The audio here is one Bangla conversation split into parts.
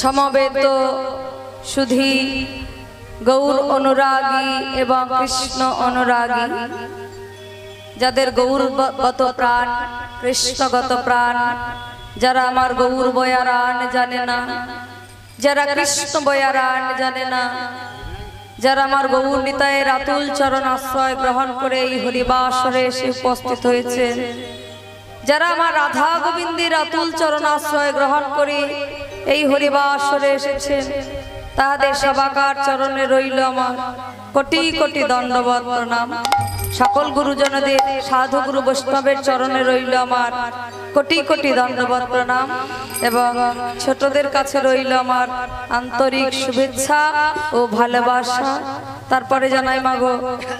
সমবেত সুধী গৌর অনুরাগী এবং কৃষ্ণ অনুরাগী যাদের গৌরগত প্রাণ কৃষ্ণগত প্রাণ, যারা আমার গৌর বয়ারান জানে না, যারা কৃষ্ণ বয়ারান জানে না, যারা আমার গৌর নিতায়ের আতুল চরণ আশ্রয় গ্রহণ করে এই হরিবাসরে এসে উপস্থিত হয়েছে, যারা আমার রাধা গোবিন্দের আতুল চরণ আশ্রয় গ্রহণ করে এই হরিবাসরে এসেছেন, তাদের সবাকার চরণে রইল আমার কোটি কোটি দণ্ডবত প্রণাম। সকল গুরুজনদের সাধু গুরু বৈষ্ণবের চরণে রইল আমার কোটি কোটি দণ্ডবত প্রণাম এবং ছোটদের কাছে রইল আমার আন্তরিক শুভেচ্ছা ও ভালোবাসা। তারপরে জানাই মাগো,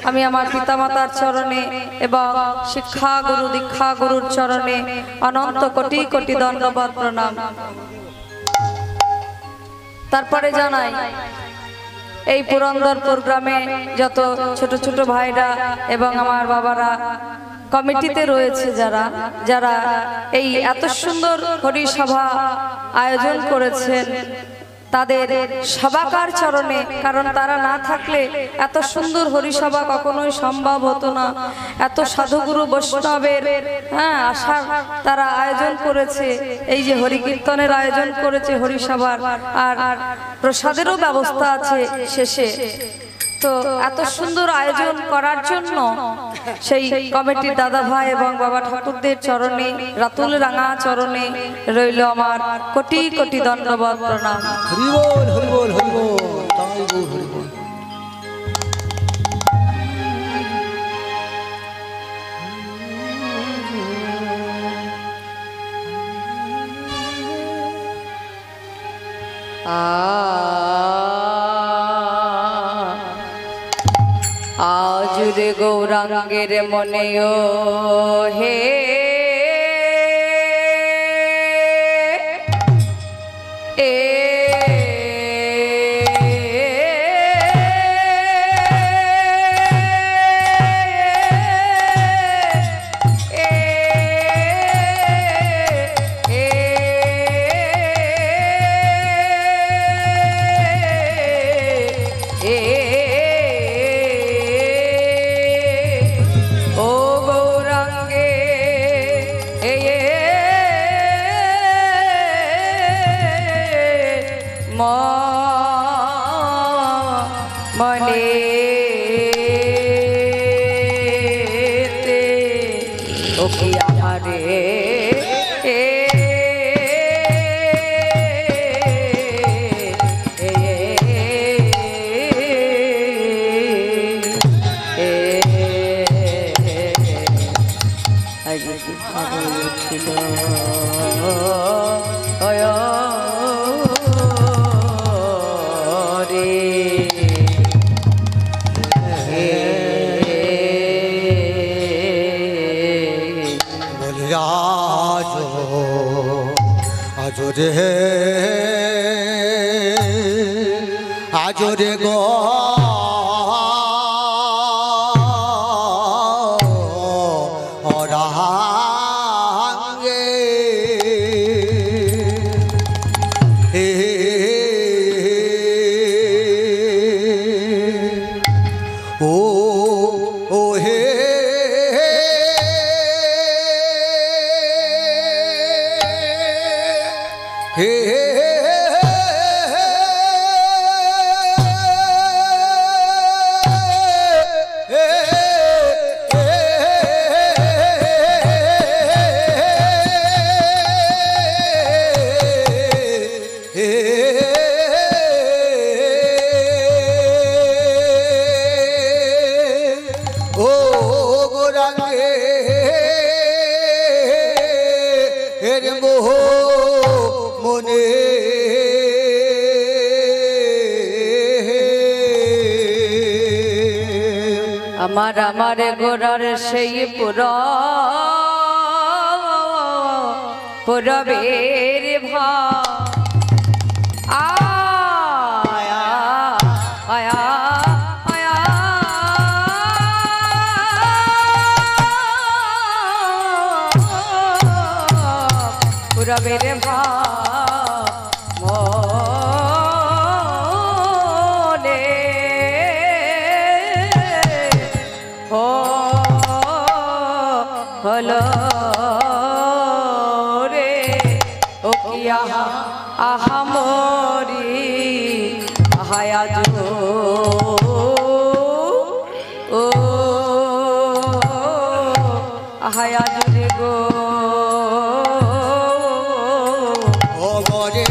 আমি আমার পিতামাতার চরণে এবং শিক্ষা গুরু দীক্ষা গুরুর চরণে অনন্ত কোটি কোটি দণ্ডবত প্রণাম। তারপরে জানাই এই পুরন্দরপুর গ্রামে যত ছোট ছোট ভাইরা এবং আমার বাবারা কমিটিতে রয়েছে, যারা যারা এই এত সুন্দর হরিসভা আয়োজন করেছেন, তাদের সবাকার চরণে, কারণ তারা না থাকলে এত সুন্দর হরিসভা কখনোই সম্ভব হতো না। এত সাধুগুরু বৈষ্ণবের আশার তারা আয়োজন করেছে, এই যে হরিকীর্তনের আয়োজন করেছে হরিসভার, আর প্রসাদেরও ব্যবস্থা আছে শেষে। তো এত সুন্দর আয়োজন করার জন্য সেই কমিটির দাদা ভাই এবং বাবা ঠাকুরদের চরণে, রাতুল রাঙা চরণে রইল আমার কোটি কোটি দণ্ডবত প্রণাম। হরি বল হরি বল হরি বল, তাই বল হরি বল। আজ রে গৌরাঙ্গের মনেও হে মনে ওকে আমারে ছিল রে আজ রে গো রাঙ্গে ও হে আমার আমার গোরার সেই পুরবের ভা আয়া আয়া আয়া পুরবের ভা আহা মরি আহায়াজ ও আহায়াজ রে গো ও গরে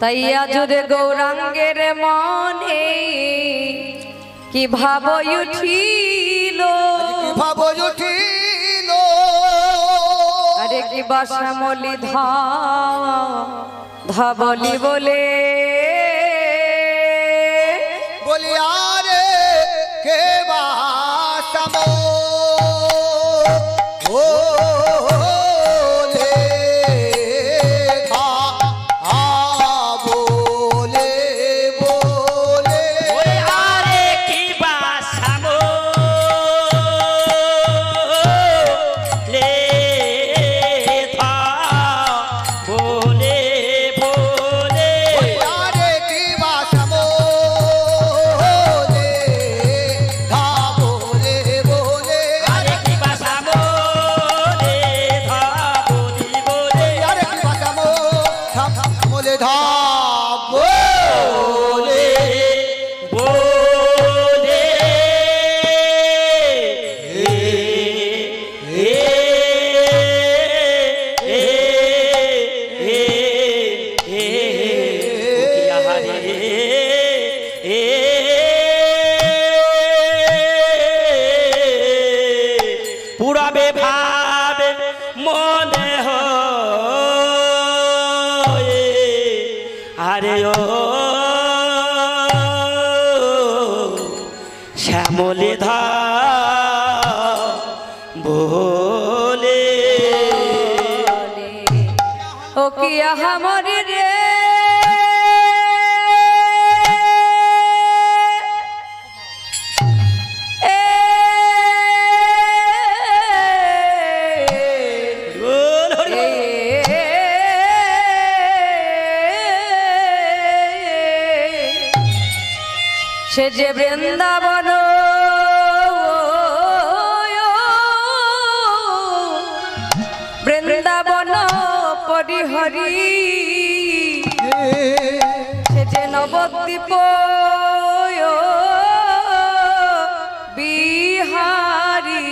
তাইয়া জুড়ে গৌরাঙ্গের মনে কি ভাব উঠিল আরে কি বাসমলি ধাবলি বলে বলি আরে কে বাসম ও আরে ও শ্যামলে ধা বলে ও কি আহামরি রে সে যে বৃন্দাবন বৃন্দাবন পরিহরি সে যে নবদ্বীপ বিহারি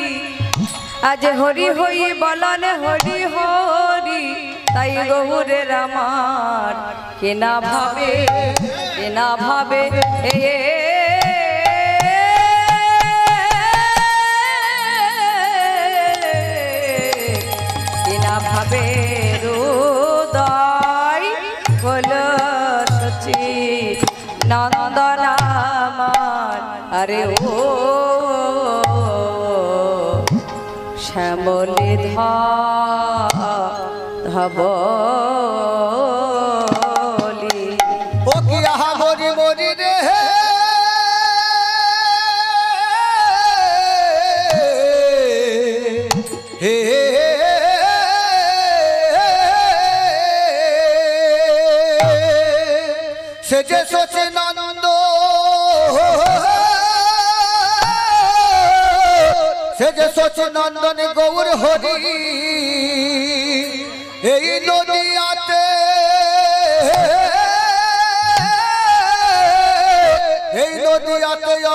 আজ হরি হই বলন হরি হরি তাই গৌরের আমার কেনা ভাবে কেনা ভাবে হৃদয় বল সচি নন্দন আমার আরে ও শ্যামলে ধবলি ও কি আহা মরি মরি রে হে সে যে সচিনানন্দ সে যে সচিনন্দন গৌর হরি এই নদিয়াতে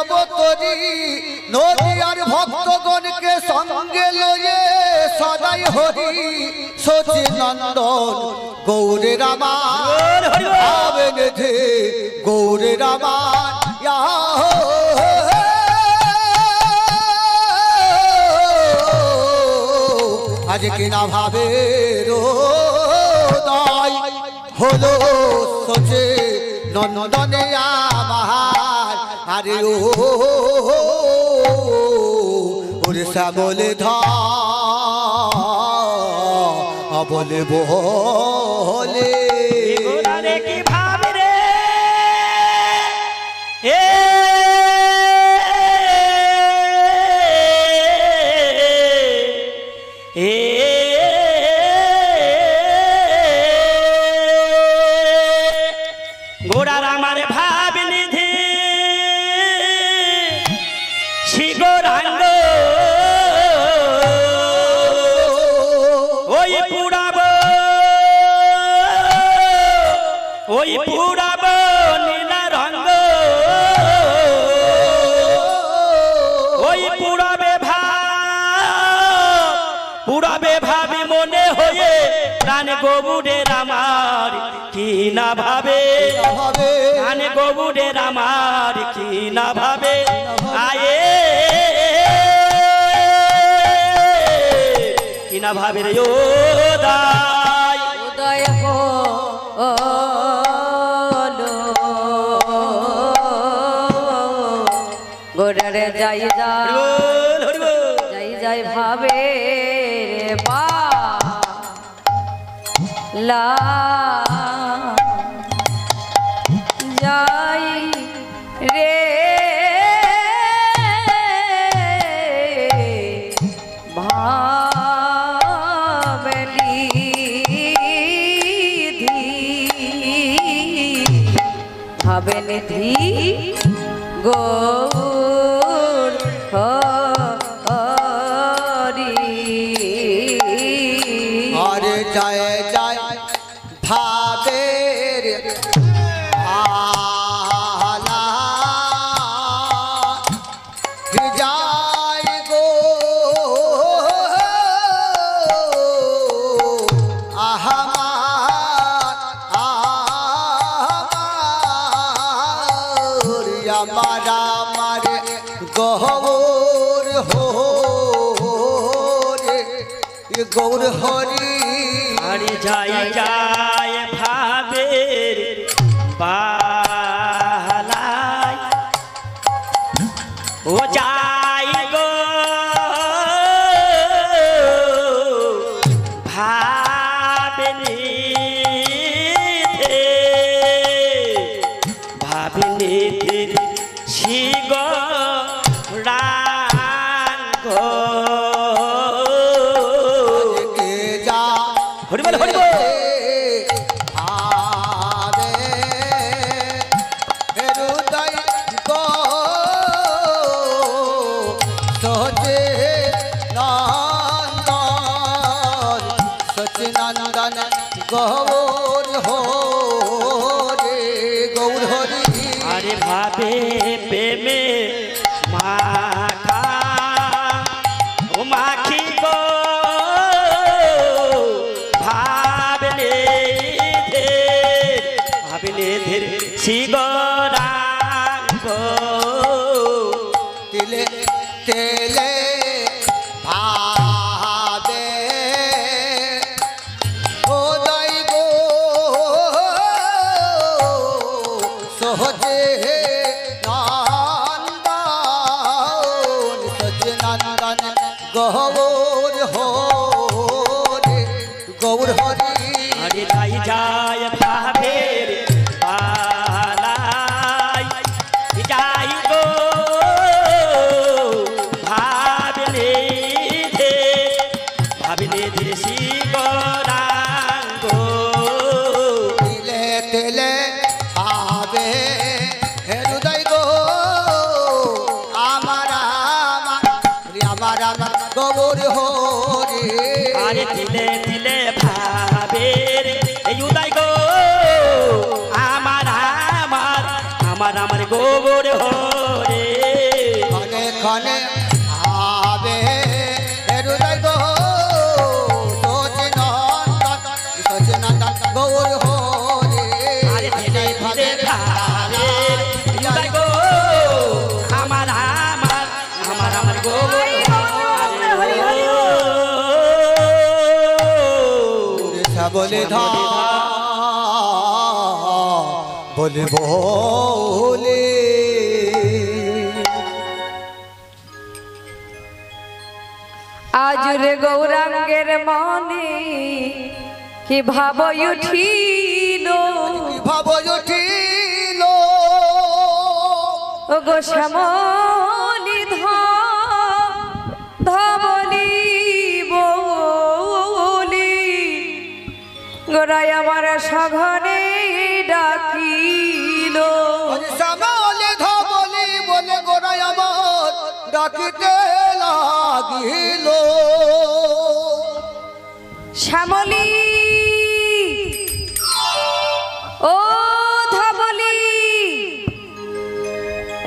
অবতরী নদিয়ার ভক্তগণকে সঙ্গে লয়ে সদাই হরি সচিনন্দন গৌরে রামান আবেন ধে গৌরে রামান আজ কিনা ভাবে রোদাই হলো সচে নন্দনে আমার আরে ওরে শ্যামলে ধা বলে বলে কি ভাবে রে গোড়ার আমার ভাব নিধি শিগরাঙ্গ ওই পুরাব নীলা রঙ্গ ওই পুরাবে ভাবি মনে হয়ে প্রাণ গবুরের আমার কি না ভাবে প্রাণ গবুরের আমার কি না ভাবে আয়ে কি না ভাবে রে ও দাই উদয় গোড়ারে যাই যাই ভাবে রে বা লা যাই রে ভাবলি ভাবে নিধি গৌর হরি আরে যায় যায় ভাবের আলা যায় গো আমার গহর রে গৌর হরি আরে যাই যায় ভাবের গৌর হরে গৌর হরি আরে ভাবে প্রেমে মাখা ও মাখি গো ভাবলে ধীর শিবরাঙ্গ তেলে তেলে ভাবে ও দই গো সহজে নন্দন সচনন্দন গৌর হরে গৌর হরি আরে যাই যায় ভাবের পালাই যাই গো ভাবলে ধীর শিবরাঙ্গ তেলে তেলে ভাবে হৃদয় গো আমার আমার গৌর হরে আরে দিলে দিলে ভাবের এই উদয় গো আমার গোবর হরে ক্ষণে ক্ষণে ভাবে হৃদয় গো সচনন্দন গৌর হরে আরে দিলে দিলে ভাবের উদয় গো আমার গোবর বলে ধা বলে বলে আজ রে গৌরাঙ্গের মনে কি ভাব উঠিল ভাব উঠিল ও গো শ্যামলি ধবলি বলি গোরাই আমার সঘনে ডাকিল শ্যামলে ধবলি বলে গোড়ায় আমার ডাকিতে লাগিল শ্যামলি ও ধবলি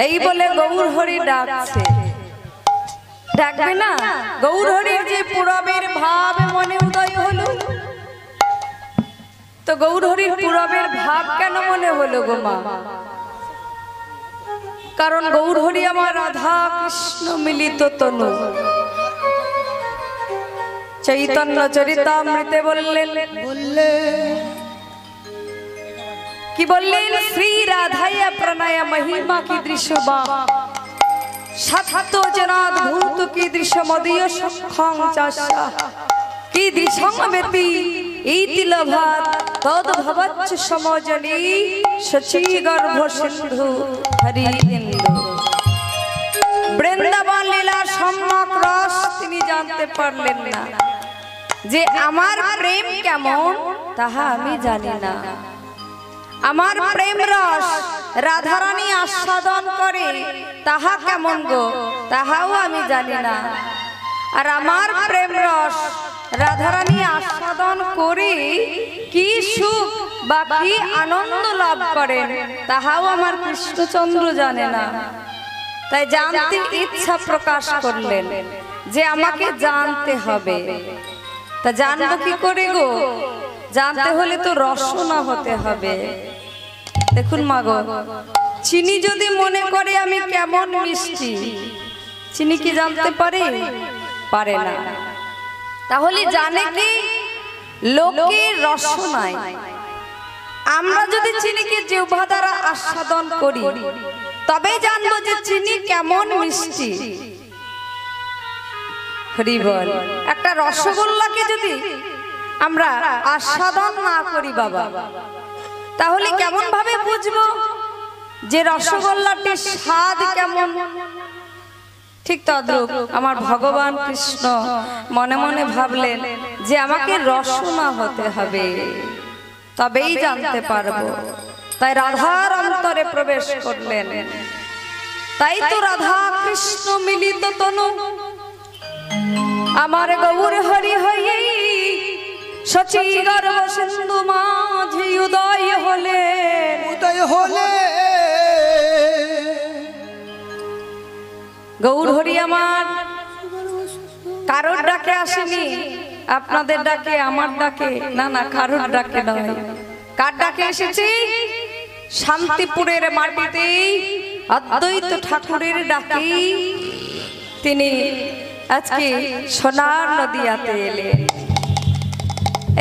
এই বলে গৌর হরি ডাকছে। ডাকবে না? গৌর হরির যে পুরবের ভাব মনে উদয় হলো, তো গৌর হরির পুরবের ভাব কেন মনে হলো গো মা? কারণ গৌর হরি আমার রাধা কৃষ্ণ মিলিত তনু। চৈতন্য চরিতামৃতে বললেন কি বললেন? শ্রী রাধায়া প্রণয় মহিমা কি দৃশ্য বা সাত জনাদ ভূত কি দৃশ্য মদীয় সক্ষং চাষা কি দৃশ্যং বেতি ইতি লভাত তদ ভবচ্চ সমজনী সচি গর্ভ সিন্ধু হরি ইন্দু। বৃন্দাবন লীলা সম্যক রস তিনি জানতে পারলেন না, যে আমার প্রেম কেমন তাহা আমি জানি না। আমার প্রেম রস রাধারানী আস্বাদন করে তাহা কেমন গো তাহাও আমি জানি না। আর আমার প্রেম রস রাধারানী আস্বাদন করে কি সুখ বা কি আনন্দ লাভ করেন তাহাও আমার কৃষ্ণচন্দ্র জানে না। তাই জানতে ইচ্ছা প্রকাশ করলেন যে আমাকে জানতে হবে। তা জানবো কি করে গো? জানতে হলে তো রসনা হতে হবে। দেখুন মা গো, চিনি যদি মনে করে আমি কেমন মিষ্টি, চিনি কি জানতে পারে? পারে না। তাহলে জানে কি? লোকের রসনায়। আমরা যদি চিনিকে জিহ্বা দ্বারা আস্বাদন করি তবে জানবো যে চিনি কেমন মিষ্টি। হরি বল। একটা রসগোল্লাকে যদি আমরা আস্বাদন না করি বাবা, তাহলে কেমন ভাবে বুঝবো যে রসগোল্লাটির স্বাদ কেমন? ঠিক তদ্রূপ আমার ভগবান কৃষ্ণ মনে মনে ভাবলেন যে আমাকে রসনা হতে হবে, তবেই জানতে পারবো। তাই রাধার অন্তরে প্রবেশ করলেন। তাই তো রাধা কৃষ্ণ মিলিত তনু আমার গৌর হরি হয়ে শচী গর্ভ সিন্ধু মাঝে উদয় হলে উদয় হলে গৌর হরি আমার কারোর ডাকে আসেনি, আপনাদের ডাকে, আমার ডাকে, না না কারোর ডাকে নয়। কার ডাকে এসেছি? শান্তিপুরের মাটিতেই অদ্বৈত ঠাকুরের ডাকে তিনি আজকে সোনার নদিয়াতে এলেন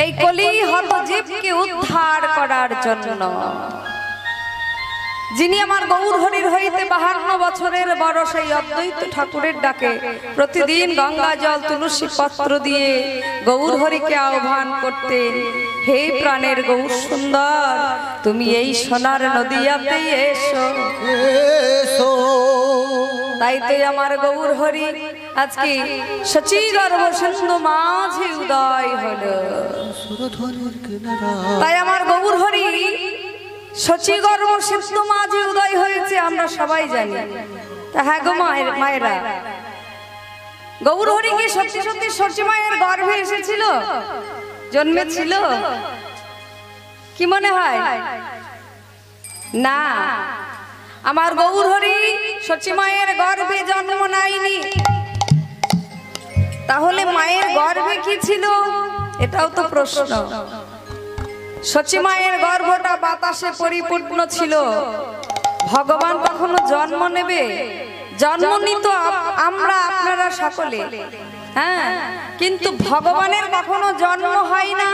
এই কলি হত জীবকে উদ্ধার করার জন্য। যিনি আমার গৌর হরির হইতে 52 বছরের বড় সেই অদ্বৈত ঠাকুরের ডাকে প্রতিদিন গঙ্গা জল তুলসী পত্র দিয়ে গৌর হরিকে আহ্বান করতেন, হে প্রাণের গৌর সুন্দর, তুমি এই সোনার নদিয়াতে এসো। তাই তো আমার গৌর হরি আজকে শচী গর্ভ সিন্ধু মাঝে উদয় হলো। তাই আমার গৌর হরি শচী গর্ভ সিন্ধু মাঝে উদয় হয়েছে আমরা সবাই জানি। তা হ্যাঁ গো মায়েরা, গৌর হরি কি সত্যি সত্যি শচী মায়ের গর্ভে এসেছিল, জন্মেছিল? কি মনে হয়? না, আমার গৌর হরি শচী মায়ের গর্ভে জন্ম নেয়নি। তাহলে মায়ের গর্ভে কি ছিল? এটাও তো প্রশ্ন। শচী মায়ের গর্ভটা বাতাসে পরিপূর্ণ ছিল। ভগবান কখনো জন্ম নেবে? জন্ম নিত আমরা আপনারা সকলে, হ্যাঁ, কিন্তু ভগবানের কখনো জন্ম হয় না।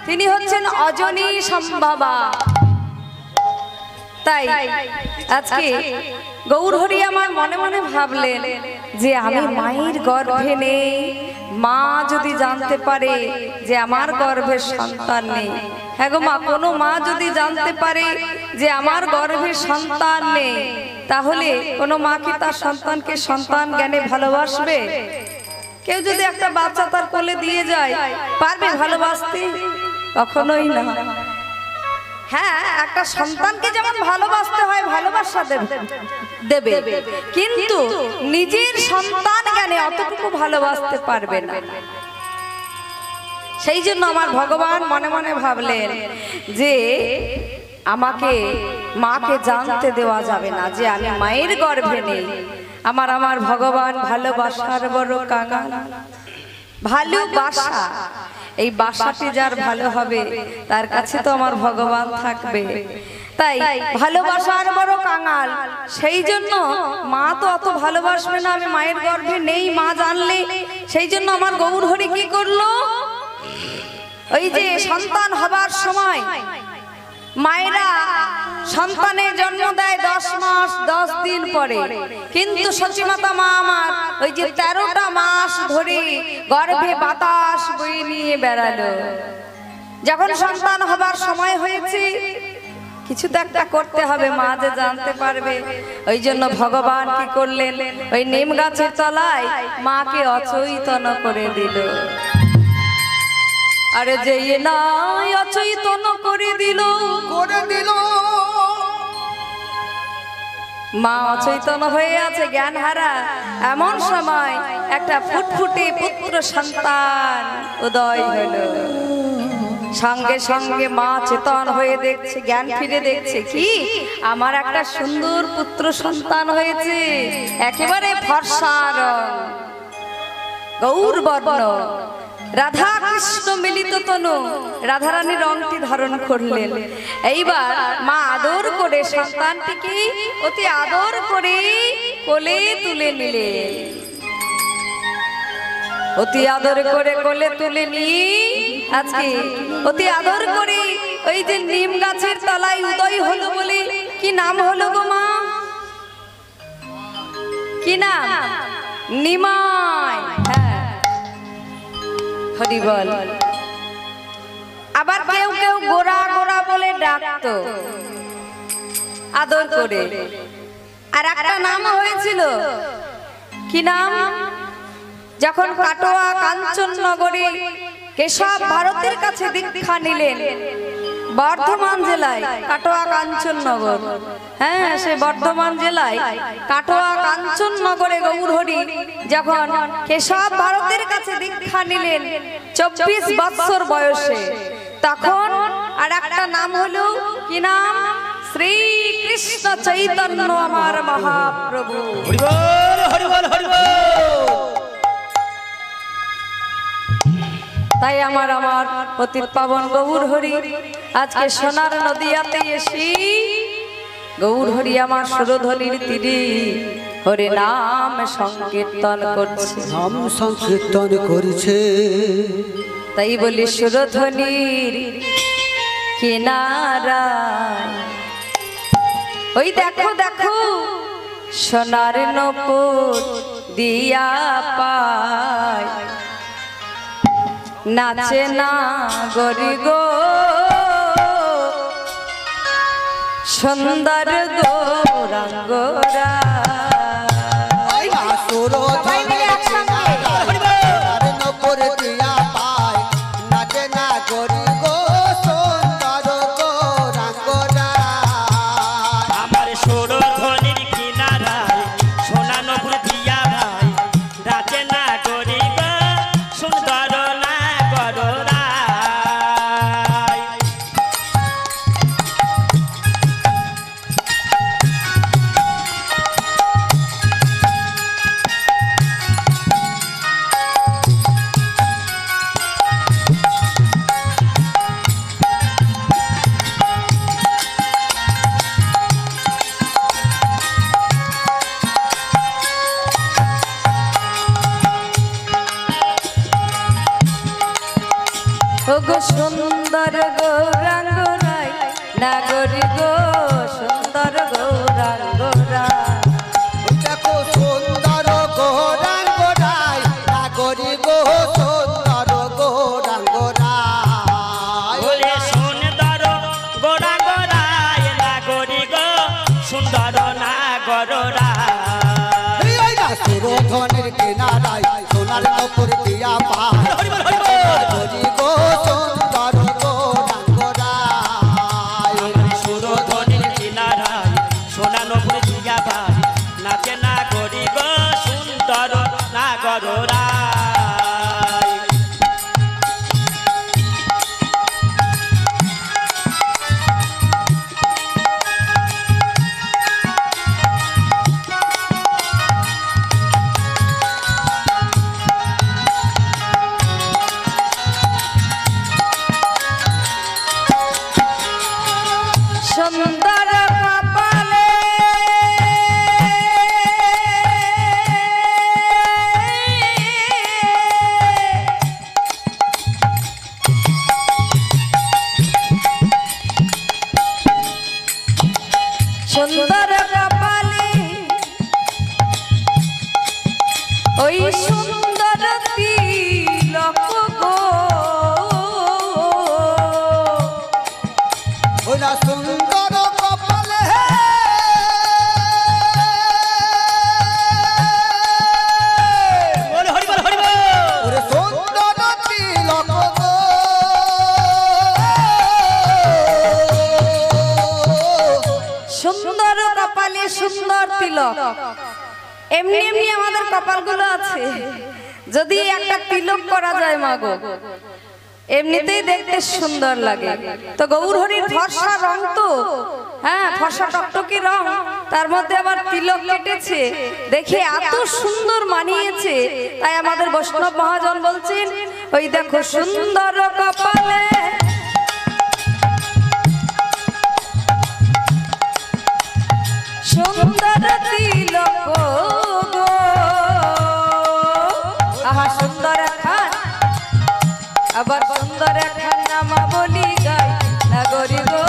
তিনি হচ্ছেন অজনী সম্ভবা। তাই আজকে গৌর হরি আমার মনে মনে ভাবলেন যে আমি মায়ের গর্ভে নেই, মা যদি জানতে পারে যে আমার গর্ভে সন্তান নেই, হ্যাঁ গো মা, কোনো মা যদি জানতে পারে যে আমার গর্ভে সন্তান নেই, তাহলে কোনো মা কি তার সন্তানকে সন্তান জ্ঞানে ভালোবাসবে? কেউ যদি একটা বাচ্চা তার কোলে দিয়ে যায়, পারবে ভালোবাসতে? কখনোই না। হ্যাঁ, একটা সন্তানকে যেমন ভালোবাসতে হয় ভালোবাসা দেবে, কিন্তু নিজের সন্তান জ্ঞানে অতটুকু ভালোবাসতে পারবে না। সেই জন্য আমার ভগবান মনে মনে ভাবলেন যে আমাকে মাকে জানতে দেওয়া যাবে না যে আমি মায়ের গর্ভে নেই। আমার ভগবান ভালোবাসার বড় কাঙাল। ভালোবাসা, এই বাসাটি যার ভালো হবে তার কাছে তো আমার ভগবান থাকবে। তাই ভালোবাসার বড় কাঙাল। সেই জন্য মা তো অত ভালোবাসবে না, আমি মায়ের গর্ভে নেই মা জানলে। সেই জন্য আমার গৌর হরি কি করলো? ওই যে সন্তান হবার সময় মায়েরা সন্তানের জন্ম দেয় 10 মাস 10 দিন পরে, কিন্তু সচিমাতা মা আমার ওই যে 13টা মাস ধরে গর্ভে বাতাস বয়ে নিয়ে বেড়ালো। যখন সন্তান হবার সময় হয়েছে, কিছু তো একটা করতে হবে, মা যে জানতে পারবে। ওই জন্য ভগবান কি করলেন? ওই নিম গাছের তলায় মাকে অচৈতন্য করে দিল। আরে যে নাই অচৈতন্য করে দিল, মা অচৈতন্য হয়ে আছে, জ্ঞান হারা। এমন সময় একটা ফুটফুটে পুত্র সন্তান উদয় হলো। সঙ্গে সঙ্গে মা চেতন হয়ে দেখছে, জ্ঞান ফিরে দেখছে, কি আমার একটা সুন্দর পুত্র সন্তান হয়েছে, একেবারে ফর্সা রং, গৌর বর্ণ, রাধা কৃষ্ণ মিলিত তনু, রাধারানীর রংটি ধারণ করলেন। এইবার মা আদর করে সন্তানটিকে অতি আদর করে কোলে তুলে নিলেন। অতি আদর করে কোলে তুলে নিয়ে আজকে অতি আদর করে ওই যে নিম গাছের তলায় উদয় হলো বলে কি নাম হলো গো মা? কি নাম? নিমাই। হ্যাঁ, হরি বল। আবার কেউ কেউ গোরা গোরা বলে ডাকতো আদর করে। আর একটা নাম হয়েছিল, কি নাম? যখন কাটোয়া কাঞ্চননগরে কেশব ভারতের কাছে দীক্ষা নিলেন, বর্ধমান জেলায় কাটোয়া কাঞ্চননগর, হ্যাঁ সে বর্ধমান জেলায় কাটোয়া কাঞ্চননগরে গৌরহরি যখন কেশব ভারতের কাছে দীক্ষা নিলেন 24 বৎসর বয়সে, তখন আর একটা নাম হলো কি নাম? শ্রী কৃষ্ণ চৈতন্য আমার মহাপ্রভু। হরি বল হরি বল হরি বল। তাই আমার পতিত পাবন গৌরহরি আজকে সোনার নদিয়াতে এসে গৌরহরি আমার সুরধ্বনির তীরে হরে নাম সংকীর্তন করছে, নাম সংকীর্তন করছে। তাই বলি সুরধ্বনির কিনারায় ওই দেখো দেখো সোনার নপুর দিয়া পায় নাচে না গরি গো সুন্দর গৌরাঙ্গরা। গো সুন্দর গৌরাঙ্গরাই নাগরি গো সুন্দর গৌরাঙ্গরাই, দেখো সুন্দর গৌরাঙ্গরাই নাগরি গো সুন্দর গৌরাঙ্গরাই। ওরে সুন্দর গৌরাঙ্গরাই নাগরি গো সুন্দর নাগরাই। সুরধনের কিনারায় সোনার নপুর দিয়া পায় নাগরি গো সুন্দর গৌরাঙ্গরাই। সুরধনের কিনারায় সোনা নপুর দিয়া পায় নাচে নাগরি গো সুন্দর নাগরাই। সুন্দর কপালে সুন্দর কপালে ওই সুন্দর তিলক গো ওরা সুন্দর কপালে হরি বল হরি বল। ওরে সুন্দর তিলক গো। সুন্দর কপালে সুন্দর তিলক, এমনি এমনি আমাদের কপালগুলো আছে, যদি একটা তিলক করা যায় মাগো এমনিতেই দেখতে সুন্দর লাগে। তো গৌরহরির ফর্সা রং তো, হ্যাঁ ফর্সা টকটকি রং, তার মধ্যে আবার তিলক কেটেছে, দেখে এত সুন্দর মানিয়েছে। তাই আমাদের বৈষ্ণব মহাজন বলছেন ওই দেখো সুন্দর কপালে সুন্দর তিলক গো, আহা সুন্দর খান আবার সুন্দর খান নামা বলি গাই নাগরি গো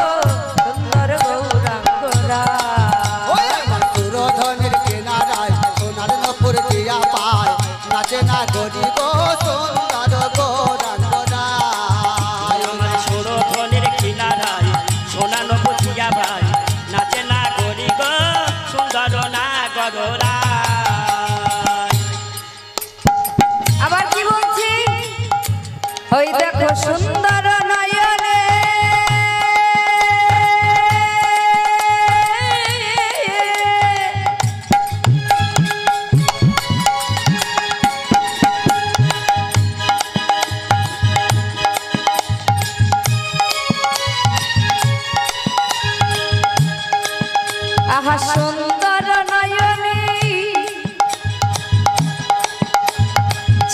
সুন্দর গৌরাঙ্গরাই। সুরধনের কিনারায় সোনার নপুর দিয়া পায় নাচে নাগরি গো সুন্দর গৌরাঙ্গরাই। সুরধনের কিনারায় সোনা নপুর দিয়া পায় নাচে নাগরি গো সুন্দর নাগরাই। আবার কি বলছি ওই দেখো সুন্দর নয়নে আহা সুন্দর নয়নে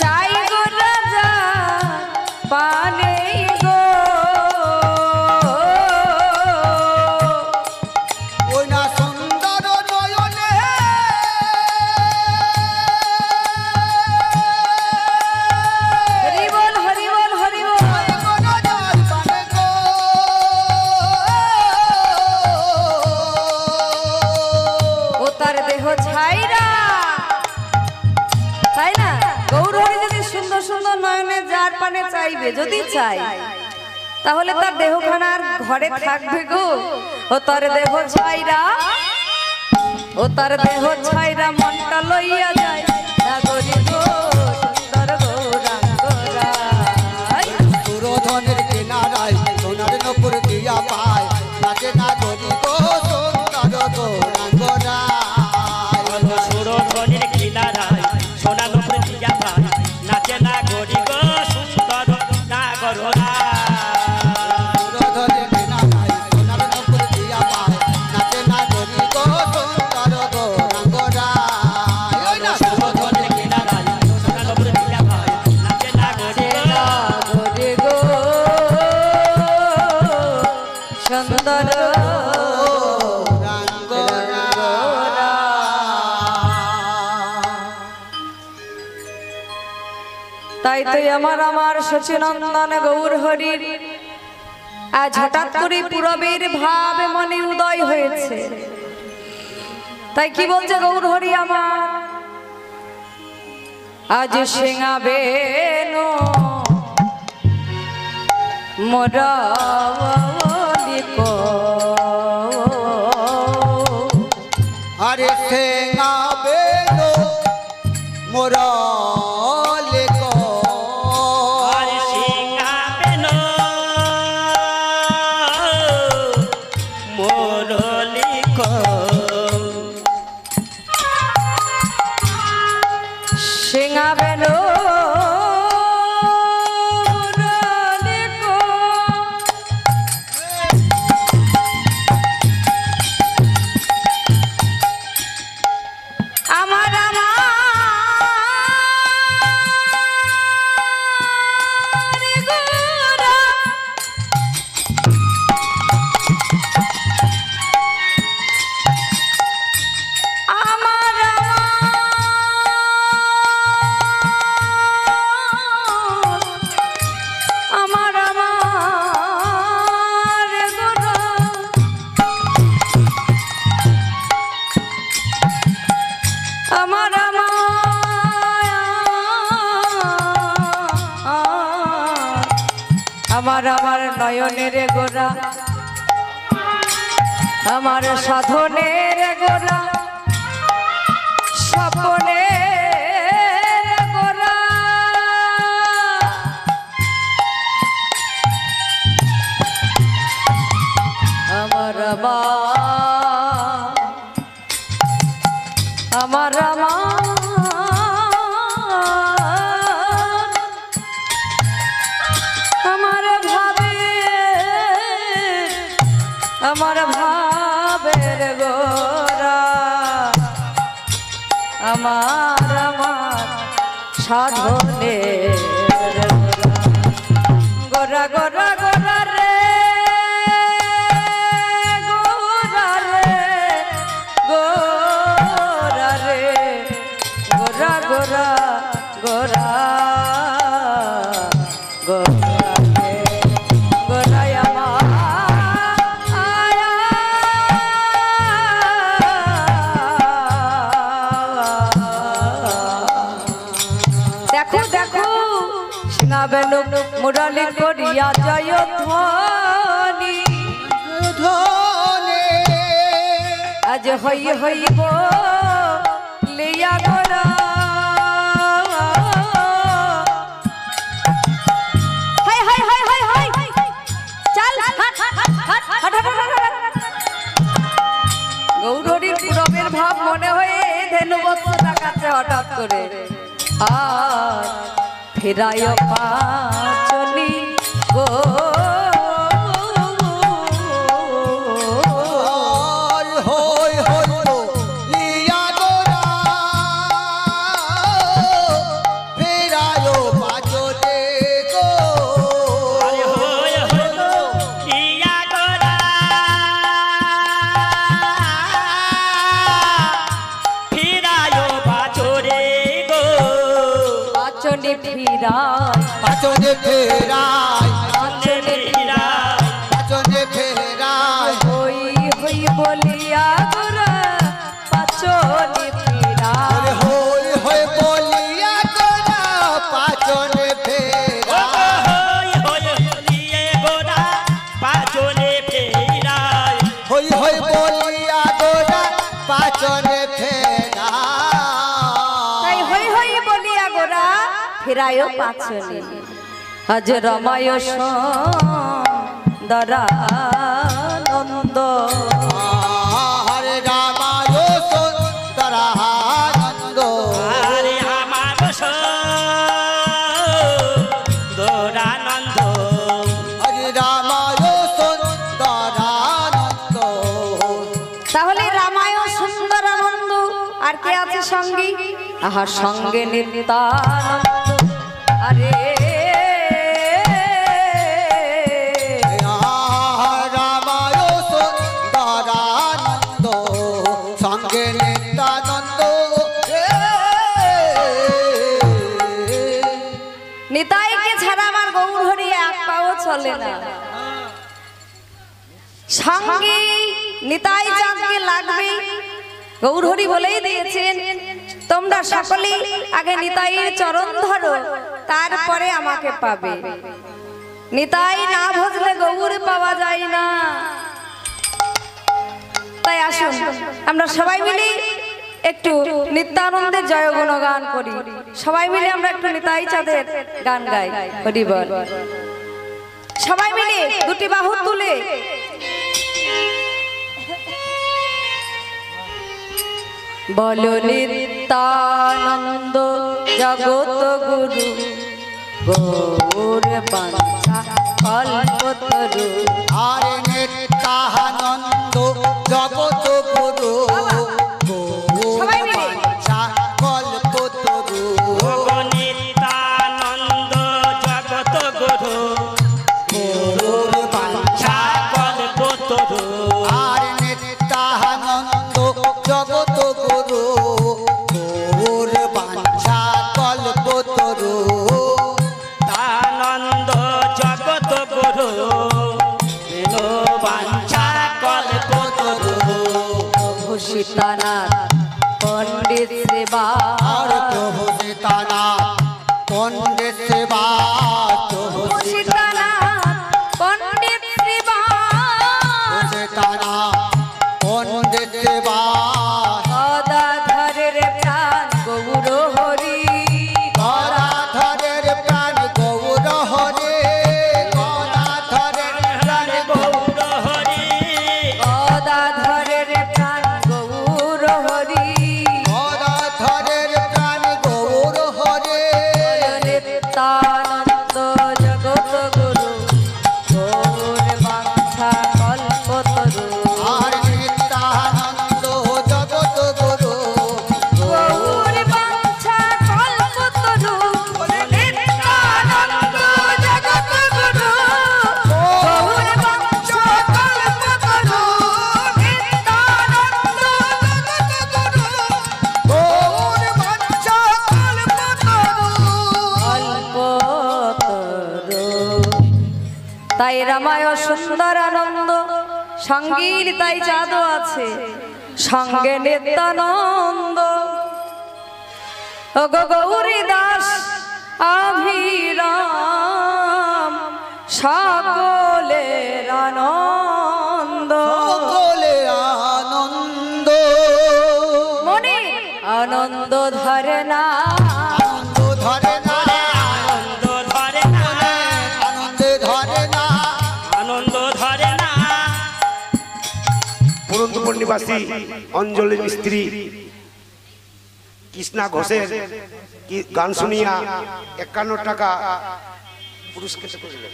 চাই গো রাজা পানে গো ওই না সুন্দর নয়নে হরি বল হরি বল হরি বল ও তার দেহ ছাইরা তাই না গৌর হরি যদি সুন্দর সুন্দর নয়নে যার পানে চাইবে যদি চাই তাহলে তার দেহখানার ঘরে থাকবে গো ও তার দেহ ছাইরা ও তার দেহ ছাইরা মনটা লইয়া যায় নাগরি গো সুন্দর গৌরাঙ্গরায় সুরধনের কিনারায় সোনার নপুর দিয়া পায় নাচে না গরি গো সুন্দর গৌরাঙ্গরায় সুরধনের কিনারায় সোনা নপুর দিয়া পায় নাচে না গরি গো সুন্দর নাগরায় সুরধনের কিনারায় সোনার নপুর দিয়া পায় নাচে না গরি গো সুন্দর গৌরাঙ্গরায় ওই না সুরধনের কিনারায় সোনা নপুর দিয়া পায় নাচে না গরি গো নাগরি গো সুন্দর তাই তো আমার সচিনন্দন গৌর হরির আজ হঠাৎ করে পূরবের ভাব মনে উদয় হয়েছে তাই কি বলছে গৌর হরি আমার আজ সিঙাবে মোরালিকো আরে সেঙাবে মোরা আরে সিংহাবে নো মোরলিকো সিঙাবে মোরালিকো আমার আমার নয়নের গোরা আমার সাধনের গোরা স্বপ্নের গোরা আমার আমার ভাবের গোরা আমার সাধনের গোরা গোরা গোরা রে গোরা রে গোরা রে গোরা গোরা গোরা গোরা রে গোরাই দেখো দেখো সিঙাবেন মুরালি করিয়া জয় ধ্বনি আজ হইব লিয়া গোরা হাই হাই হাই হাই হাই চল গৌরীর পুরবের ভাব মনে হয়ে ধেনু বস্তু টাকাতে হঠাৎ করে আর ফেরায় পাচলি গো হই ফিরায় পাচনে ফেরায় পাচনে ফিরায় পাচনে ফেরায় হই হই বলিয়া গোরা পাচনে ফিরায় হই হই বলিয়া গোরা পাচনে ফেরায় হই হই বলিয়ে গোরা পাচনে ফেরায় হই হই বলিয়া গোরা পাচনে ফেরায় তাই হই হই বলিয়া গোরা ফিরায় পাচনে আজ রমায় সুন্দরানন্দ হরে রামায় সুন্দরানন্দ আরে আমার সুন্দরানন্দ হরে রামায় সুন্দরানন্দ তাহলে রামায়ণ সুন্দরানন্দ আর কে আছে সঙ্গী আহার সঙ্গে নিত্যানন্দ আরে রামায় সুন্দরানন্দ সঙ্গে নিত্যানন্দ নিতাইকে ছাড়া আমার গৌর হরি এক পাও চলে না সঙ্গে নিতাই চাঁদকে লাগবে গৌর হরি বলেই দিয়েছেন তোমরা সকলেই আগে নিতাইয়ের চরণ ধরো তারপরে আমাকে পাবে নিতাই না ভজলে গৌর পাওয়া যায় না তাই আসুন আমরা সবাই মিলে একটু নিত্যানন্দের জয় গুণগান করি সবাই মিলে আমরা একটু নিতাই চাঁদের গান গাই হরি বল সবাই মিলে দুটি বাহু তুলে বলো নিত্যানন্দ জগত গুরু গৌর বাঞ্ছা কল্পতরু আরে নিত্যানন্দ জগত গুরু সবাই মিলে। কল্পতরু নিত্যানন্দ জগত গুরু গৌর বাঞ্ছা কল্পতরু আর নিত্যানন্দ জগত গুরু গৌর বাঞ্ছা কল্পতরু আনন্দ জগত গুরু বাঞ্ছা কল্পতরু সীতানাথ পণ্ডিত সেবা আর প্রভু সীতানাথ পণ্ডিত সেবা প্রভু সীতানাথ পণ্ডিত সেবা সীতানাথ পণ্ডিত সেবা গদাধরের প্রাণ গৌর হরি গদাধরের প্রাণ গৌর হরে গদাধরের প্রাণ গৌর হরি গদাধরের প্রাণ গৌর হরি গদাধরের প্রাণ গৌর হরে নিত্যানন্দ জগত গুরু গৌর বাঞ্ছা কল্পতরু আর নিত্যানন্দ জগত গুরু গৌর বাঞ্ছা কল্পতরু নিত্যানন্দ জগত গুরু গৌর বাঞ্ছা কল্পতরু নিত্যানন্দ জগত গুরু গৌর বাঞ্ছা কল্পতরু তাই রামায় সুন্দরানন্দ সঙ্গীর তাই চাঁদও আছে সঙ্গে নিত্যানন্দ ও গো গৌরী দাস অভিরাম সকলের আনন্দ সকলে আনন্দ মনে আনন্দ ধরে না আনন্দ ধরে না আনন্দ ধরে না আনন্দ ধরে না আনন্দ ধরে না পুরন্দরপুর নিবাসী অঞ্জলি মিস্ত্রি কৃষ্ণা ঘোষের গান শুনিয়া 51 টাকা পুরস্কৃত করিলেন।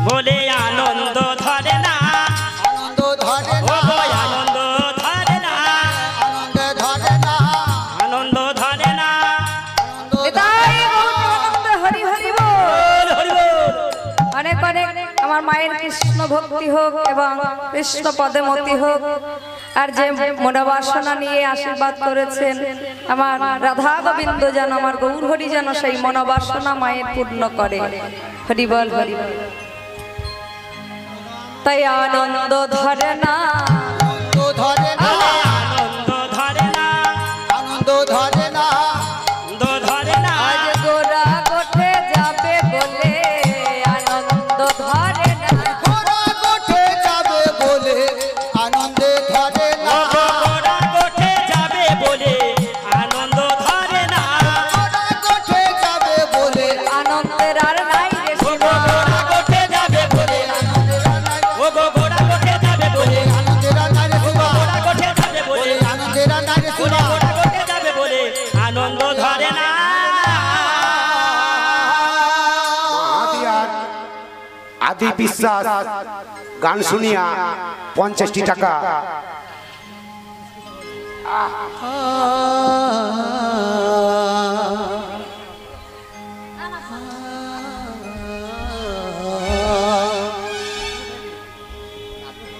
বলে আনন্দ ধরে না আনন্দ ধরে ও না গো আনন্দ ধরে না আনন্দ ধরে না আনন্দ ধরে না নিতাই গৌর আনন্দ হরি হরি বল হরি বল অনেক অনেক আমার মায়ের কৃষ্ণ ভক্তি হোক এবং কৃষ্ণ পদে মতি হোক। আর যে মনোবাসনা নিয়ে আশীর্বাদ করেছেন আমার রাধা গোবিন্দ যেন, আমার গৌর হরি যেন সেই মনোবাসনা মায়ের পূর্ণ করে। হরি বল হরি বল। তাই আনন্দ ধরে না, আনন্দ ধরে না, আনন্দ ধরে না, আনন্দ ধরে না, আনন্দ ধরে না, আজ গোরা গোঠে যাবে বলে আনন্দ ধরে না। ঘোড়া গোঠে যাবে বলে আনন্দে ধরে না, ঘোড়া গোঠে যাবে বলে আনন্দ ধরে না, ঘোড়া গোঠে যাবে বলে আনন্দের আর নাই রে সীমা। ঘোড়া গোঠে যাবে বলে, ও গো ঘোড়া গোঠে যাবে বলে, আনন্দের নারে সুবা, ঘোড়া গোঠে যাবে বলে, আনন্দের নারে সুবা, ঘোড়া গোঠে যাবে বলে আনন্দ ধরে না। আদি আর আদি বিশ্বাস গান শুনিয়া 50টি টাকা।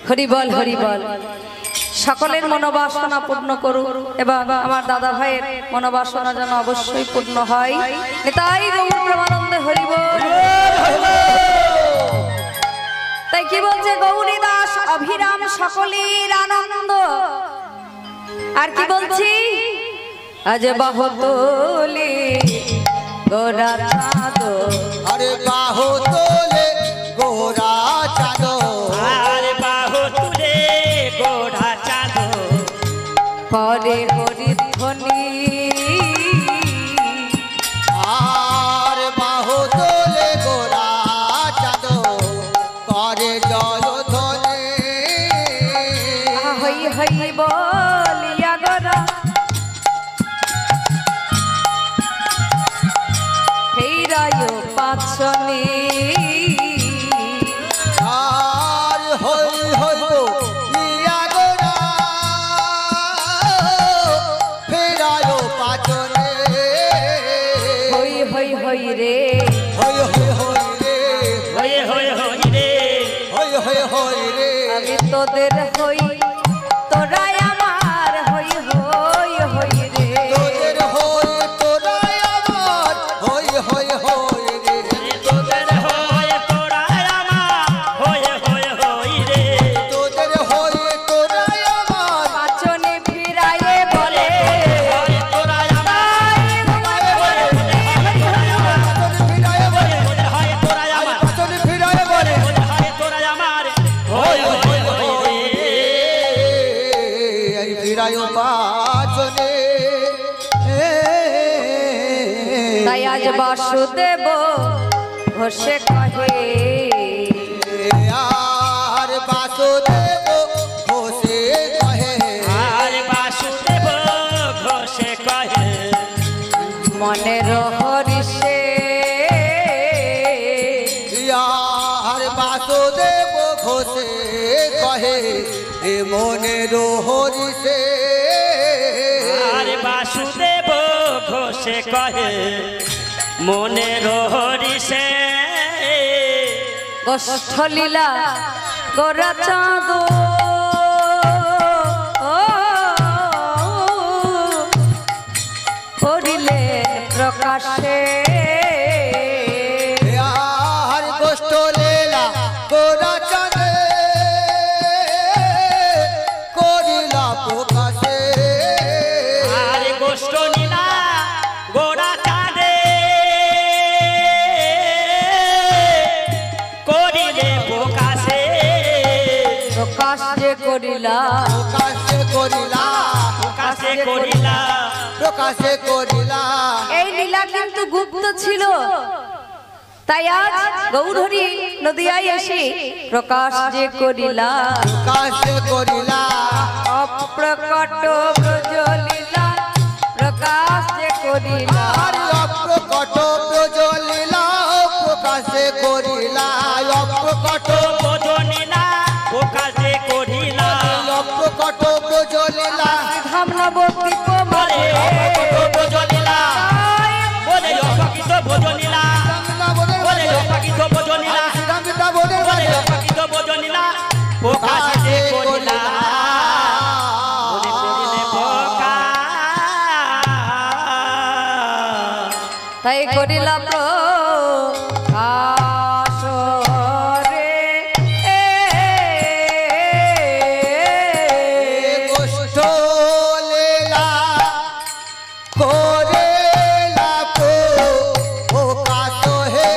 হরি বল হরি বল। সকলের মনোবাসনা পূর্ণ করুক এবং আমার দাদা ভাইয়ের মনোবাসনা যেন অবশ্যই পূর্ণ হয়। তাই গৌর প্রেমানন্দে হরি বল। তাই কি বলছে গৌরী দাস অভিরাম সকলের আনন্দ। আর কি বলছি, আজ বাহুতলি গোরা চাঁদ, আরে বাহু তোলে গোরা চাঁদ, আর বাহু তুলে গোড়া চাঁদ, করে হরি ধ্বনি, আর বাহু তোলে গোরা চাঁদ, করে জয়ধ্বনি, হই হই বলিয়া গোরা ফেরায় পাছনি, আর হই হই ইয়া গোরা ফেরায় পাচনে, হই হই হই রে, হই হই হই রে, হয়ে হয়ে হই রে, হই হই হই রে, আমি তোদের হই তোরাই আমার, হই হই হই রে, তোদের হই তোরাই আমার, হই হই হই রে, তোদের হয়ে তোরা আমার, হয়ে হয়ে হই রে, তোদের হই তোরাই আমার, পাছনে ফিরায়ে বলে হয়ে তোরা আমার, পাচনে ফিরায় বলে, হয়ে তোরা আমার, পাচনে ফিরায় বলে, হয়ে তোরা আমার, হয়ে হয়ে হই রে। এই ফিরায় পাচনে, তাই আজ বাসুদেব ঘোষে কহে, আর বাসুদেব ঘোষে কহে, আর বাসুদেব ঘোষে কহে, মনের হরিষে আর বাসুদেব ঘোষে কহে, এ মনের হরিষে, আর বাসুদেব ঘোষে কহে, মনের হরিষে, গোষ্ঠলীলা গোরা চাঁদ করিলে প্রকাশে, আর গোষ্ঠ লীলা গোরা চাঁদে করিলা প্রকাশে, আর গোষ্ঠ নীলা গোড়া চাঁদে করিলে প্রকাশে, প্রকাশ যে করিলা, প্রকাশে করিলা, প্রকাশে করিলা, প্রকাশে করিলা, এই লীলা কিন্তু গুপ্ত ছিল। তাই আজ গৌরহরি নদিয়ায় এসে প্রকাশ যে করিলা, প্রকাশে করিলা, অপ্রকট প্রজ্বলিলা, প্রকাশ যে করিলা, আর অপ্রকট প্রজ্বলিলা, প্রকাশে করিলা, অপ্রকট বোঝনিলা প্রকাশে করিলা, অপ্রকট প্রজ্বলিলা, ধাম নবদ্বীপ বলে অপ্রকট বোঝনিলা, বলে অপ্রকৃত বোঝনিলা, বলে অপ্রকৃত বোঝনিলা, বলে প্রকাশে করিলা মনে করিলে বোকা তাই করিলাম প্রকাশ রে গোষ্ঠ লীলা করেলা প্রকাশ হে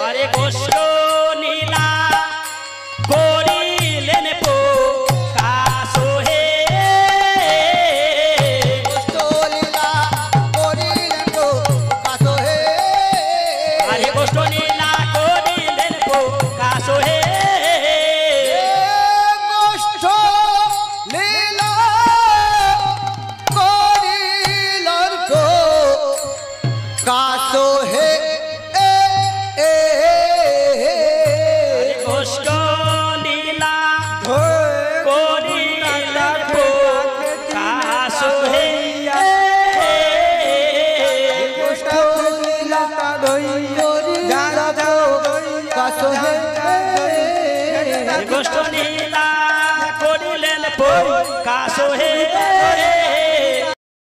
আরে গোষ্ঠ নীলা করিলেন প্রকাশ হে গোষ্ঠ লীলা করিলেন প্রকাশ হে আরে গোষ্ঠ নীলা